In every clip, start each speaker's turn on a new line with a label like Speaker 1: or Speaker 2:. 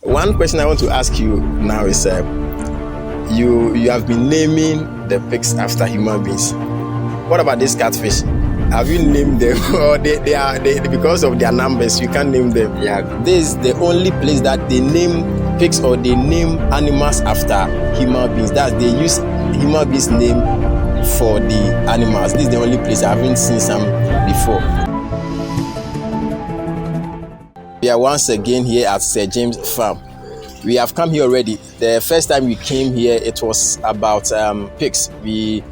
Speaker 1: One question I want to ask you now is, you have been naming the pigs after human beings. What about this catfish? Have you named them, or they are because of their numbers you can't name them?
Speaker 2: Yeah.
Speaker 1: This is the only place that they name pigs or they name animals after human beings. That they use human beings' name for the animals. This is the only place. I haven't seen some before. We are once again here at Sir James Farm. We have come here already. The first time we came here, it was about pigs. We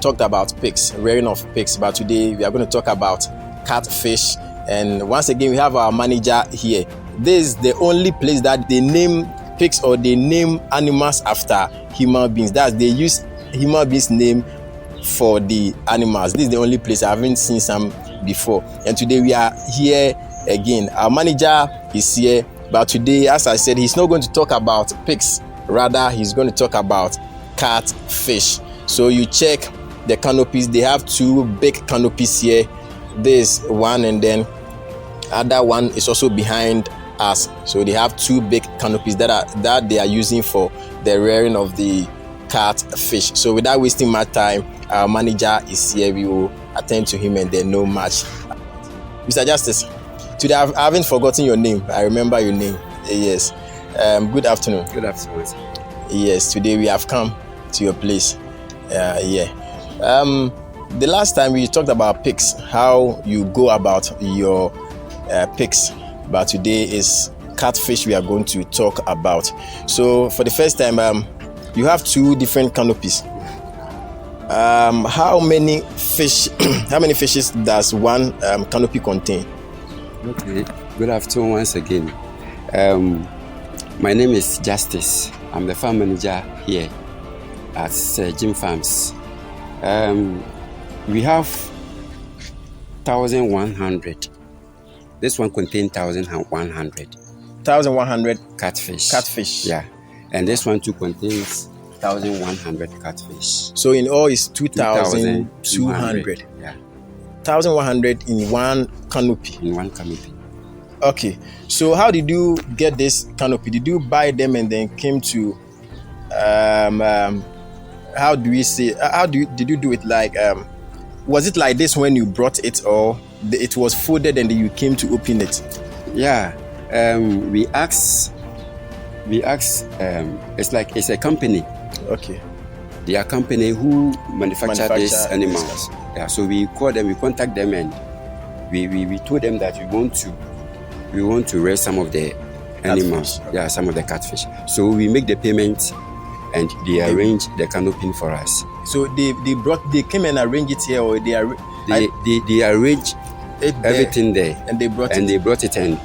Speaker 1: talked about pigs, rearing of pigs, but today we are going to talk about catfish. And once again, we have our manager here. This is the only place that they name pigs or they name animals after human beings. That they use human beings' name for the animals. This is the only place. I haven't seen some before. And today we are here again. Our manager is here, but today, as I said, he's not going to talk about pigs. Rather, he's going to talk about catfish. So you check the canopies. They have two big canopies here. This one, and then other one is also behind us. So they have two big canopies that they are using for the rearing of the catfish. So without wasting much time, our manager is here. We will attend to him and then know much. Mr. Justice, today I haven't forgotten your name. I remember your name. Yes. Good afternoon.
Speaker 2: Good afternoon.
Speaker 1: Yes. Today we have come to your place. The last time we talked about pigs, how you go about your pigs, but today is catfish we are going to talk about. So for the first time, you have two different canopies. How many fish? How many fishes does one canopy contain?
Speaker 2: Okay. Good afternoon once again. My name is Justice. I'm the farm manager here at Sir James Farms. We have 1,100. This one contains 1,100.
Speaker 1: 1,100
Speaker 2: catfish.
Speaker 1: Catfish.
Speaker 2: Yeah. And this one too contains 1,100 catfish.
Speaker 1: So in all, it's 2,200.
Speaker 2: Yeah.
Speaker 1: 1,100 in one canopy.
Speaker 2: In one canopy.
Speaker 1: Okay. So how did you get this canopy? Did you buy them and then came to how do we say? Did you do it like? Was it like this when you brought it, or it was folded and then you came to open it?
Speaker 2: Yeah. We asked. It's a company.
Speaker 1: Okay.
Speaker 2: They are a company who manufacture these animals. Yeah. So we call them. We contact them, and we told them that we want to raise some of the animals.
Speaker 1: Catfish.
Speaker 2: Yeah, some of the catfish. So we make the payment, and they arrange the canopy for us.
Speaker 1: So they came and arranged it here, or they
Speaker 2: arrange everything there,
Speaker 1: and they brought
Speaker 2: it, and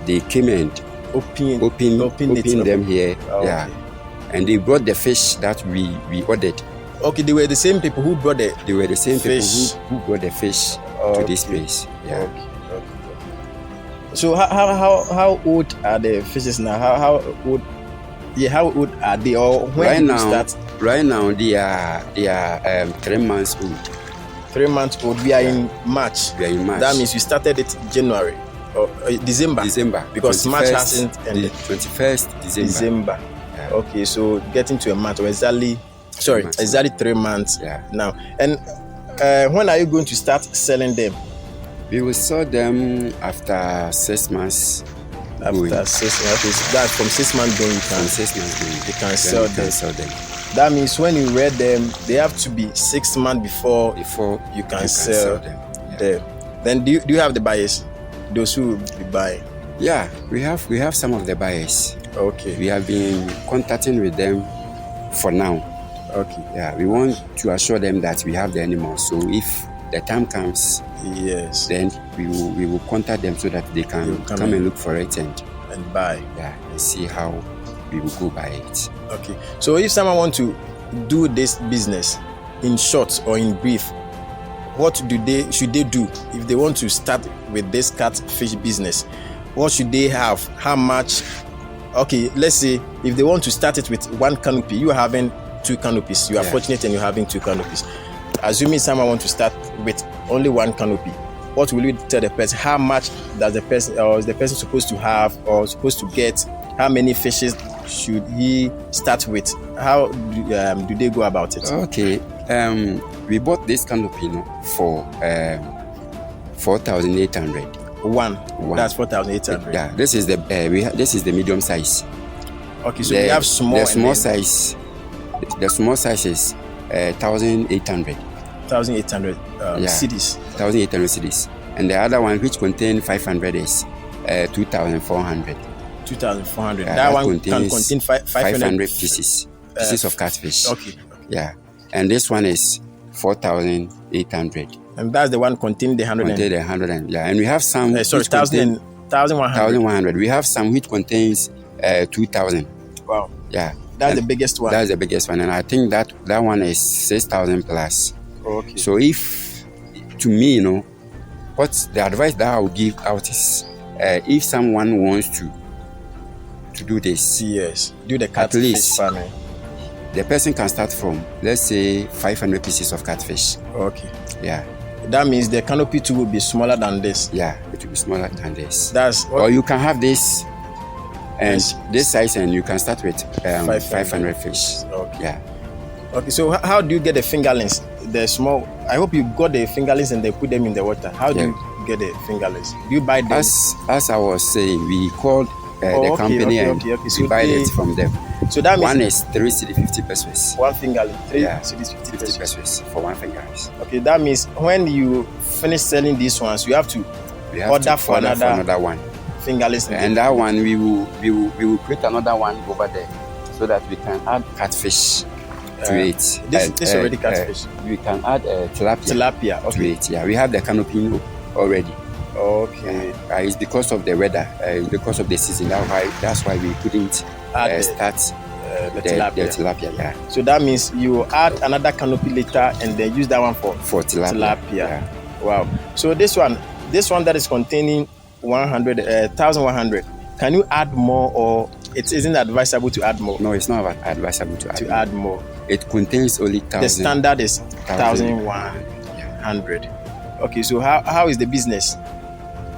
Speaker 2: they came and open them here.
Speaker 1: Oh,
Speaker 2: yeah,
Speaker 1: okay.
Speaker 2: And they brought the fish that we ordered.
Speaker 1: Okay, they were the same people who brought the
Speaker 2: They were the same
Speaker 1: fish.
Speaker 2: people who brought the fish to this place. Yeah.
Speaker 1: Okay. So how old are the fishes now? How old? Yeah, how old are they? Or when did you start?
Speaker 2: Right now, they are 3 months old.
Speaker 1: 3 months old. We are in March.
Speaker 2: We are in March.
Speaker 1: That means we started it January or December. Because March hasn't ended.
Speaker 2: 21st
Speaker 1: December.
Speaker 2: Yeah.
Speaker 1: Okay, so getting to a month, or exactly 3 months now. And when are you going to start selling them?
Speaker 2: We will sell them after 6 months.
Speaker 1: After 6 months, okay, so that from 6 months going, you can sell them. That means when you read them, they have to be 6 months before you can sell them. Yeah. Then do you have the buyers? Those who will be buying?
Speaker 2: Yeah, we have some of the buyers.
Speaker 1: Okay.
Speaker 2: We have been contacting with them for now.
Speaker 1: Okay.
Speaker 2: Yeah, we want to assure them that we have the animals. So if the time comes,
Speaker 1: yes,
Speaker 2: then we will contact them so that they can come and look for it and
Speaker 1: buy.
Speaker 2: Yeah, and see how we will go by it.
Speaker 1: Okay. So if someone wants to do this business, in short or in brief, what should they do if they want to start with this catfish business? What should they have? How much? Okay, let's say if they want to start it with one canopy, you are having two canopies. You are fortunate and you're having two canopies. Assuming someone wants to start with only one canopy, what will you tell the person? How much does the person or is the person supposed to have or supposed to get how many fishes should he start with? How do they go about it?
Speaker 2: Okay, we bought this canopy for 4,800.
Speaker 1: One. That's 4,800.
Speaker 2: Yeah, this is the this is the medium size.
Speaker 1: Okay, so we have small.
Speaker 2: The small size. The small size is 1,800.
Speaker 1: 1,800 cedis.
Speaker 2: 1,800 cedis. And the other one, which contains 500, is 2,400.
Speaker 1: 2,400. That one can contain 500
Speaker 2: pieces of catfish.
Speaker 1: Okay.
Speaker 2: Yeah. And this one is 4,800.
Speaker 1: And that's the one containing the 100.
Speaker 2: Contain the 100. Yeah. And we have some.
Speaker 1: 1,100.
Speaker 2: 1,100. We have some which contains 2,000.
Speaker 1: Wow.
Speaker 2: Yeah.
Speaker 1: That's the biggest one.
Speaker 2: That's the biggest one. And I think that one is 6,000 plus.
Speaker 1: Okay.
Speaker 2: So to me, what the advice that I would give out is, if someone wants to do this,
Speaker 1: yes, do the catfish farming,
Speaker 2: the person can start from, let's say, 500 pieces of catfish.
Speaker 1: Okay.
Speaker 2: Yeah.
Speaker 1: That means the canopy too will be smaller than this.
Speaker 2: Yeah, it will be smaller than this.
Speaker 1: Or
Speaker 2: you can have this and this size, and you can start with 500 fish.
Speaker 1: Okay.
Speaker 2: Yeah. Okay.
Speaker 1: So how do you get the fingerlings? The small. I hope you got the fingerlings and they put them in the water. How do you get the fingerlings? Do you buy them?
Speaker 2: As I was saying, we called the company and
Speaker 1: So
Speaker 2: we buy it from them.
Speaker 1: So that means
Speaker 2: one is 3 cedis 50 pesos.
Speaker 1: One fingerling, 3
Speaker 2: yeah,
Speaker 1: cedis 50
Speaker 2: pesos for one fingerling.
Speaker 1: Okay, that means when you finish selling these ones, you have to order for another
Speaker 2: one
Speaker 1: fingerlings.
Speaker 2: And that one we will create another one over there so that we can add catfish to it.
Speaker 1: This already catfish.
Speaker 2: We can add tilapia
Speaker 1: okay.
Speaker 2: to it. Yeah, we have the canopy already.
Speaker 1: Okay.
Speaker 2: It's because of the weather, because of the season. That's why we couldn't start the tilapia. Yeah.
Speaker 1: So that means you add another canopy later and then use that one for tilapia.
Speaker 2: Yeah.
Speaker 1: Wow. So this one that is containing 1,100. Can you add more, or it isn't advisable to add more?
Speaker 2: No, it's not advisable to
Speaker 1: add more.
Speaker 2: It contains only 1,000.
Speaker 1: The standard is 1,100. Okay. So how is the business?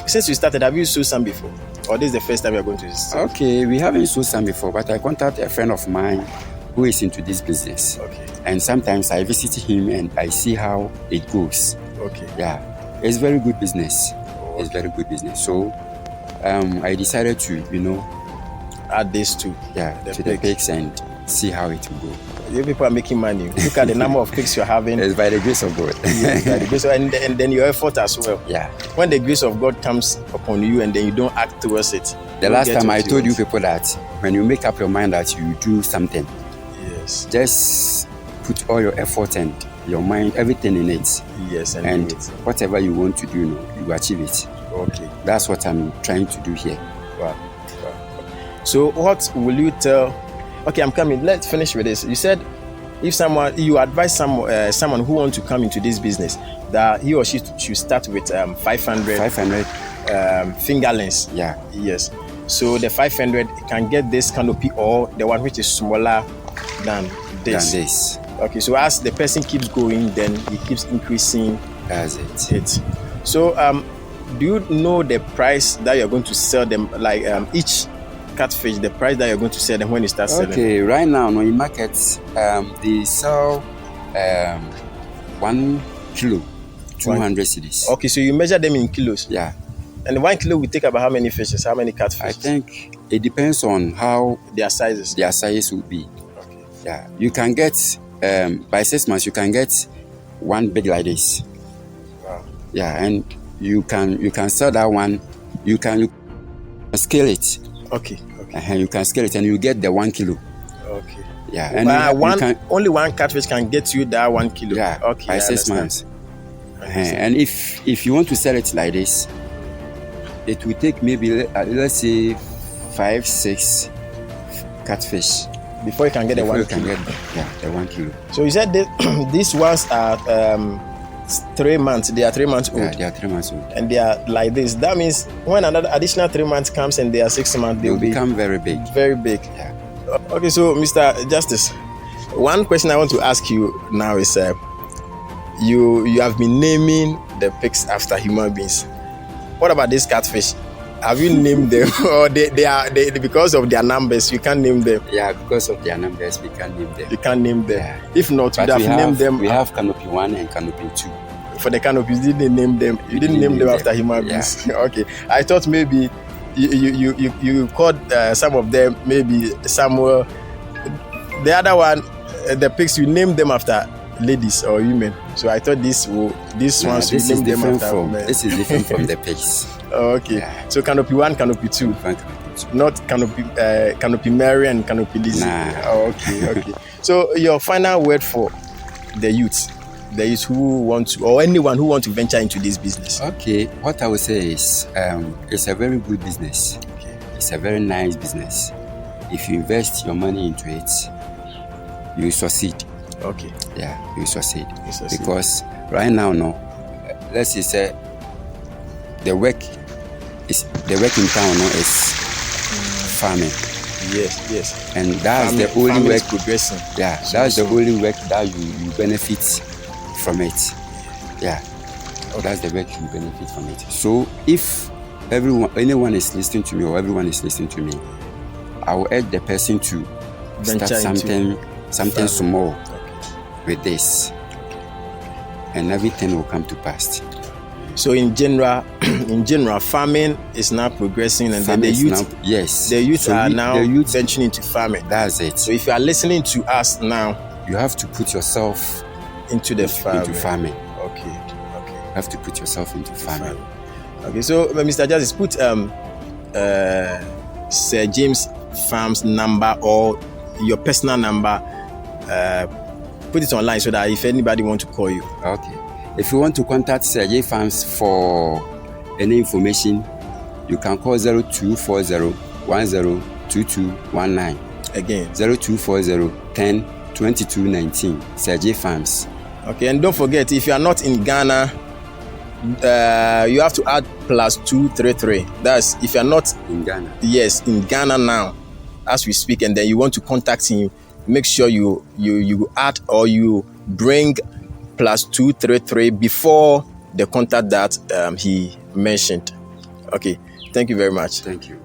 Speaker 1: Since you started, have you sold some before? Or this is the first time you're going to sell?
Speaker 2: Okay, we haven't sold some before, but I contact a friend of mine who is into this business.
Speaker 1: Okay.
Speaker 2: And sometimes I visit him and I see how it goes.
Speaker 1: Okay.
Speaker 2: Yeah. It's very good business. Okay. It's very good business. So I decided to,
Speaker 1: add this to
Speaker 2: the pigs and see how it will go.
Speaker 1: You people are making money. Look at the number of pigs you're having.
Speaker 2: It's by the grace of God.
Speaker 1: Yes, by the grace of, and then your effort as well.
Speaker 2: Yeah.
Speaker 1: When the grace of God comes upon you and then you don't act towards it.
Speaker 2: The last time I told you people that when you make up your mind that you do something,
Speaker 1: yes,
Speaker 2: just put all your effort and your mind, everything in it.
Speaker 1: Yes,
Speaker 2: and whatever you want to do, you achieve it.
Speaker 1: Okay.
Speaker 2: That's what I'm trying to do here.
Speaker 1: Wow. So what will you tell? Okay, I'm coming. Let's finish with this. You said if you advise someone who wants to come into this business, that he or she should start with 500 fingerlings.
Speaker 2: Yeah.
Speaker 1: Yes. So the 500 can get this canopy or the one which is smaller than this. Okay. So as the person keeps going, then he keeps increasing.
Speaker 2: That's
Speaker 1: it. So do you know the price that you're going to sell them? Like each catfish, the price that you're going to sell them when you start selling?
Speaker 2: Okay, right now in markets, they sell 1 kilo, 200 cedis.
Speaker 1: Okay, so you measure them in kilos?
Speaker 2: Yeah.
Speaker 1: And 1 kilo will take about how many fishes? How many catfish?
Speaker 2: I think it depends on how
Speaker 1: their sizes
Speaker 2: will be.
Speaker 1: Okay.
Speaker 2: Yeah, you can get by 6 months you can get one big like this.
Speaker 1: Wow.
Speaker 2: Yeah, and you can sell that one. You can scale it.
Speaker 1: Okay.
Speaker 2: You can scale it and you get the 1 kilo.
Speaker 1: Okay.
Speaker 2: Yeah. And
Speaker 1: only one catfish can get you that 1 kilo.
Speaker 2: Yeah.
Speaker 1: Okay.
Speaker 2: By 6 months. And if you want to sell it like this, it will take maybe let's say 5-6 catfish
Speaker 1: before you can get the 1 kilo.
Speaker 2: The 1 kilo.
Speaker 1: So you said these ones are 3 months. They are 3 months old.
Speaker 2: Yeah, they are 3 months old.
Speaker 1: And they are like this. That means when another additional 3 months comes and they are 6 months,
Speaker 2: they will become very big.
Speaker 1: Very big.
Speaker 2: Yeah.
Speaker 1: Okay, so Mr. Justice, one question I want to ask you now is, you have been naming the pigs after human beings. What about this catfish? Have you named them, or they because of their numbers you can't name them?
Speaker 2: Yeah, because of their numbers we can't name them.
Speaker 1: You can't name them.
Speaker 2: Yeah.
Speaker 1: If not, you'd have named them.
Speaker 2: We have canopy 1 and canopy 2.
Speaker 1: For the canopies, you didn't name them. You didn't name them after human beings. Yeah. Okay. I thought maybe you called some of them maybe Samuel. The other one, the pigs, you named them after ladies or women. So I thought this ones you name them after women.
Speaker 2: This is different from the pigs.
Speaker 1: Oh, okay. Yeah. So canopy 1, canopy 2. Not canopy Mary and canopy Lizzie.
Speaker 2: Nah.
Speaker 1: Oh, okay. So your final word for the youth who want to, or anyone who want to venture into this business.
Speaker 2: Okay, what I would say is it's a very good business. Okay. It's a very nice business. If you invest your money into it, you succeed.
Speaker 1: Okay.
Speaker 2: Yeah, you succeed. Because right now, let's say the work in town is farming.
Speaker 1: Yes.
Speaker 2: And that's the only work
Speaker 1: progressing.
Speaker 2: Yeah, that's the only work that you benefit from it. Yeah. Okay. That's the work you benefit from it. So if anyone is listening to me or everyone is listening to me, I will urge the person to start something small with this, and everything will come to pass.
Speaker 1: So in general, farming is now progressing, and then the youth are now venturing into farming.
Speaker 2: That's it.
Speaker 1: So if you are listening to us now,
Speaker 2: you have to put yourself into farming.
Speaker 1: Okay.
Speaker 2: You have to put yourself into farming.
Speaker 1: Okay. So Mr. Justice, put Sir James Farm's number or your personal number. Put it online so that if anybody want to call you.
Speaker 2: Okay. If you want to contact Sir J Farms for any information, you can call 0240-102219.
Speaker 1: Again,
Speaker 2: 0240-102219. Sir J Farms.
Speaker 1: Okay, and don't forget, if you are not in Ghana, you have to add +233. That's if you are not
Speaker 2: in Ghana.
Speaker 1: Yes, in Ghana now, as we speak, and then you want to contact him, make sure you add or you bring +233 before the contact that he mentioned. Okay, thank you very much.
Speaker 2: Thank you.